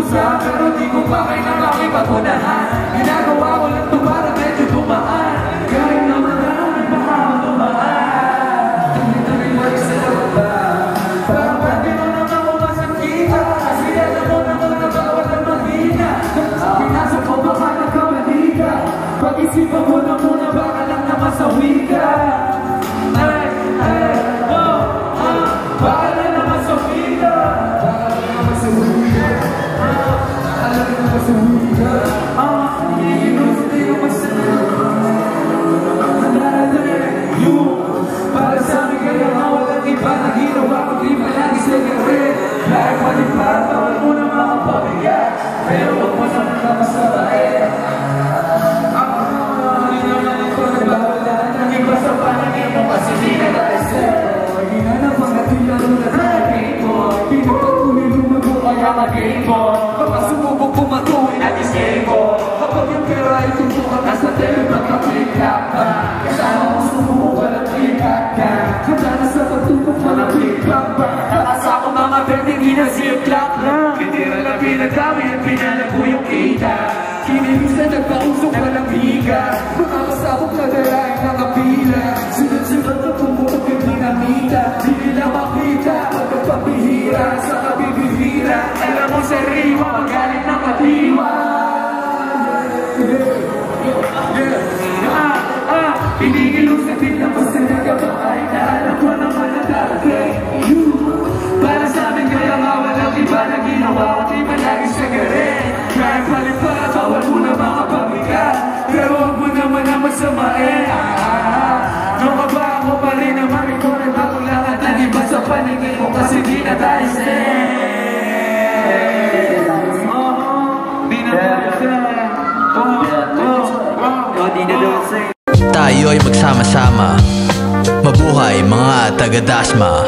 kusa, pero di ko pa kailangan ipatunahan. Ginagawa ko lang ito para medyo dumaan. Kahit naman namin baka ako dumaan. Tuloy-tuloy sa laba. Parang pati mo naman ako masakita. Kasi alam mo naman na bawal ang mahina. Pinasok ko baka nagkamali ka. Pag-isipan mo na muna baka lang na masawi ka. Baka lang na masawi ka. Baka lang na masawi ka. Alam mo na masawi ka. Hindi ko masawi. Para sa amin kaya nga walang iba na ginawa ko di palagi sa gawin. Kahit malipad, bawal mo na makapabigat. Pero huwag mo naman na masabahin. Hindi naman ito nagbawalan ng iba sa paningin mo kasi di na tayo sa'yo. Hinanap ang natilaro na tayo mo. Pinagpatuloy lumago kaya mag-game mo. Kapag sumubok pumatuloy at escape mo. Kapag yung pera ay tumbukan na sa tayo magka-pick up pa. Kasama mo sumubok walang pick-up ka. Handa na sa pagtubok walang pick-up pa. Nakasako mga berdeng ginasip-clap lang. Kitira na pinagkami at pinalago yung kita. Kinilis na nagpausok walang higa. Mga kasabok na dalaing nakapila. Sunod-sunod na pumutok yung dinamita. Di nila makita pagkapabihira sa kabibihira. Alam mo sa riwa magaling na katiwa. Pinigilong sa tignan mo sa nagabakay. Naalam ko naman na darating. Para sa amin kaya nga walang iba na ginawa ko di malagi sa garin. Kaya palipad, bawal mo na mga pabigat. Pero huwag mo naman na masamain. Nakaba ako pa rin naman ikaw na bagong lahat na iba sa paningin mo kasi di na tayo stay. Di na tayo stay. Tayo'y magsama-sama. Mabuhay mga taga-dasma.